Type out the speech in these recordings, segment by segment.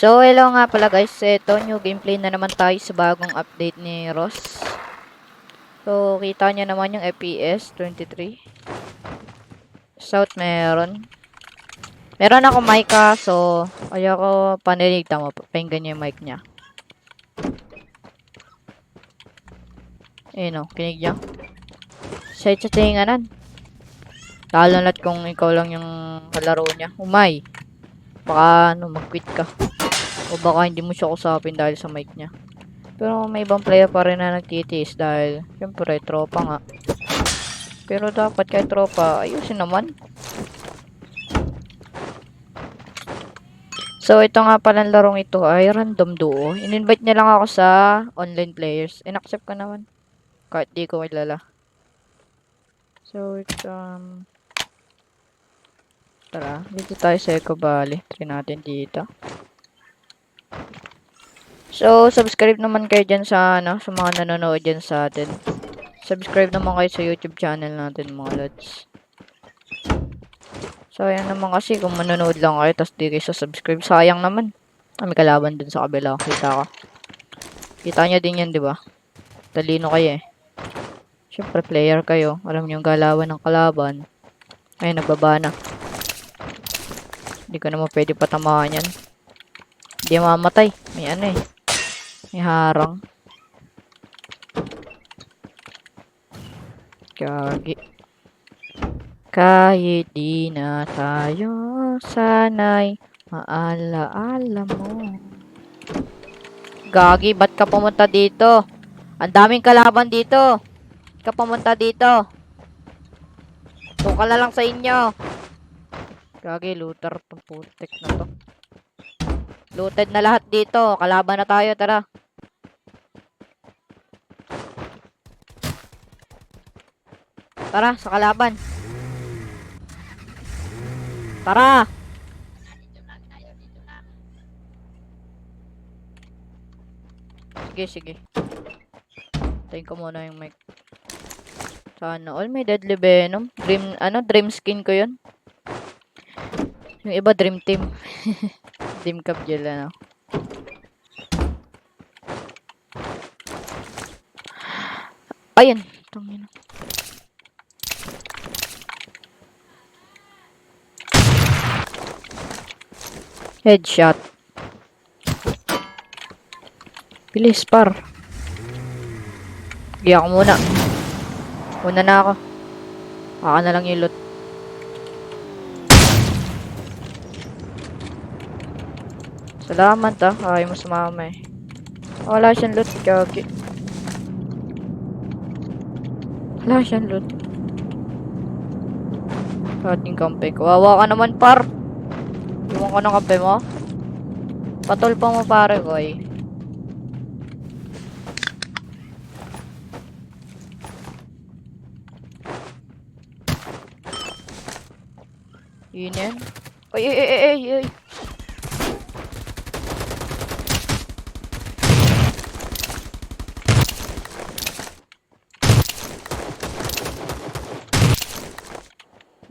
So, hello nga pala guys. Ito, new gameplay na naman tayo sa bagong update ni Ross. So, kita nyo naman yung FPS 23. South meron. Meron ako mic so ayaw ko panilig. Tama, pakinggan nyo yung mic niya. Ayun o, kinig nyo. Sa tinganan. Lalo na't kung ikaw lang yung kalaro niya. Umay. Baka mag-quit ka. O baka hindi mo siya kusapin dahil sa mic niya. Pero may ibang player pa rin na nagtitiis dahil syempre tropa nga. Pero dapat kahit tropa, ayusin naman. So, ito nga palang larong ito ay random duo. In-invite niya lang ako sa online players. In-accept ko naman. Kahit di ko kilala. So, tara, dito tayo sa Eco Valley. Try natin dito. So, subscribe naman kayo dyan sa, sa mga nanonood dyan sa atin. Subscribe naman kayo sa YouTube channel natin, mga lods. Sayang naman kasi kung manonood lang kayo tapos di kayo subscribe. Sayang naman. May kalaban dun sa kabila. Kita ko. Kita nyo din yan, di ba? Talino kayo eh. Siyempre, player kayo. Alam nyo yung galawan ng kalaban. Ay, nagbaba na. Hindi ko naman pwede patamaan yan. Hindi mamatay. May ano eh. May harang. Kagi. Kahit di na tayo sanay maalaala mo. Gagi, ba't ka pumunta dito? Ang daming kalaban dito. Ba't ka pumunta dito? Tuka na lang sa inyo. Gagi, looter tong putek na to. Looted na lahat dito. Kalaban na tayo, tara. Tara, sa kalaban. Tara! Sige, sige. Tayin ko muna yung mic. Sana all may deadly venom. Dream skin ko yun. Yung iba dream team. Dream cup gel, ano. Ayun. Tangina. Headshot. Bilis, par. Sige ako muna. Una na ako. Baka na lang yung loot. Salamat ayaw mo sumama eh. Wala siyang loot, kagi. Wala siyang loot. Ating kampe. Kawawa ka naman, par. Iwan ko ng kampe mo. Patol pa mo, pare ko eh. Yun yan. Ay.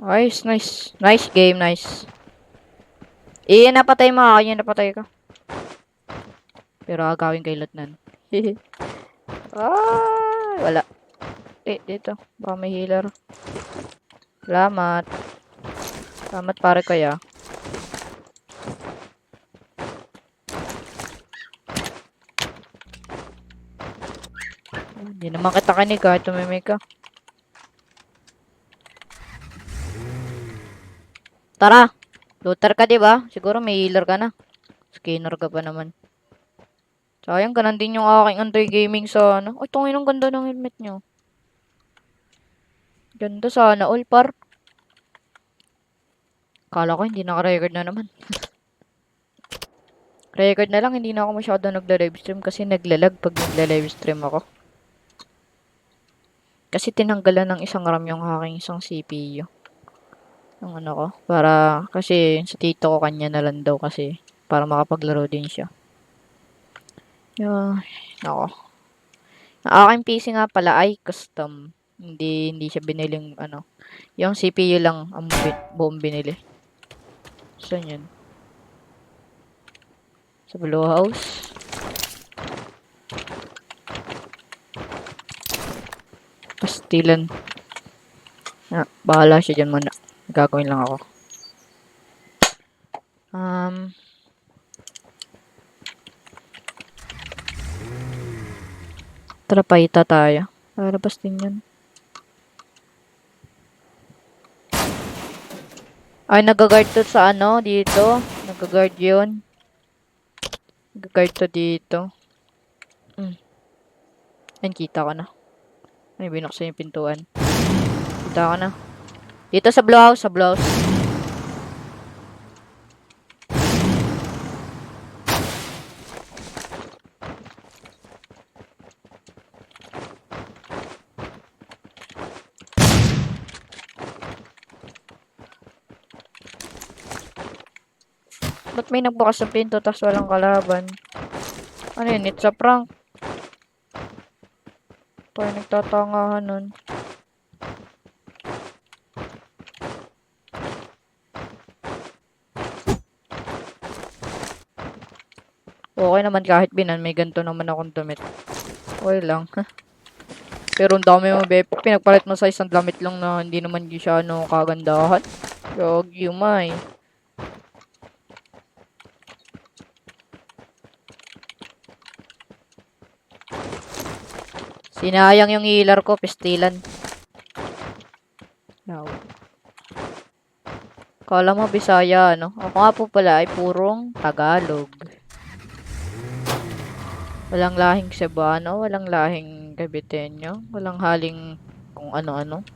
Nice. Nice game, nice. Napatay mo ako. Napatay ka. Pero agawin kay Lutnan. Wala. Dito. Baka may healer. Salamat. Salamat pare kaya. Hindi naman kita kinig kahit tumimik ka. Tara! Looter ka, diba? Siguro may healer ka na. Skinner ka pa naman. Sayang, ganun din yung aking anti-gaming sa ano. Ay, tungin ang ganda ng helmet nyo. Ganda sana all, par. Kala ko hindi naka-record na naman. Record na lang, hindi na ako masyado nagla-livestream kasi naglalag pag nagla-livestream ako. Kasi tinanggalan ng isang RAM yung aking isang CPU. Yung ano ko. Kasi sa tito ko kanya na lang daw kasi para makapaglaro din siya. Ako. Ang aking PC nga pala ay custom. Hindi siya biniling ano. Yung CPU lang ang buong binili. Saan yun? Sa blue house. Pastilan. Bahala siya dyan muna. Gagawin lang ako. Tara, paita tayo. Lalabas din yan. Ay, nag-guard to sa ano, dito. Nag-guard yun. Nag-guard to dito. Ayun, kita ko na. Ay, binuksan yung pintuan. Kita ko na. Dito sa blue house, sa blue house. Ba't may nagbukas sa pinto tas walang kalaban? Ano yun? It's a prank. Tayo nagtatangahan nun. Okay naman kahit binan, may ganito naman akong damit. Okay lang. Pero ang dami mo, be. Pinagpalit mo sa isang damit lang na hindi naman siya ano, kagandahan. Yogi, umay. Sinayang yung healer ko, pistilan. Wow. Kala mo Bisaya, no? Ako nga po pala ay purong Tagalog. Walang lahing Cebuano, walang lahing Caviteño, walang haling kung ano-ano.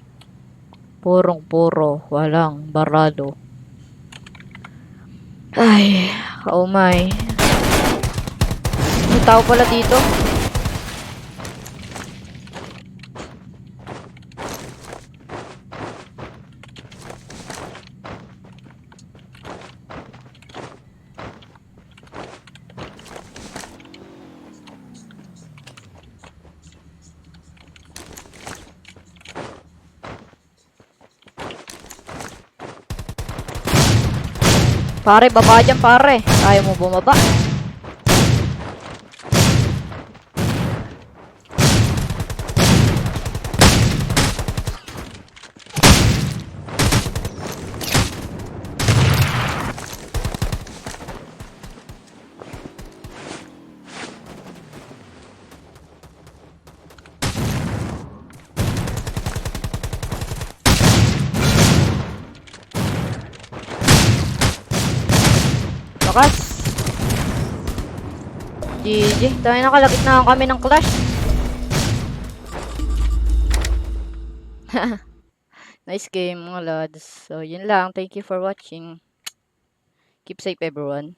Purong-puro, walang barado. Ay, oh my. May tao pala dito. Pare, baba dyan pare. Ayaw mo bumaba. Bakas. GG. Dahil nakalagit na kami ng clash. Nice game mga lads. So, yun lang. Thank you for watching. Keep safe everyone.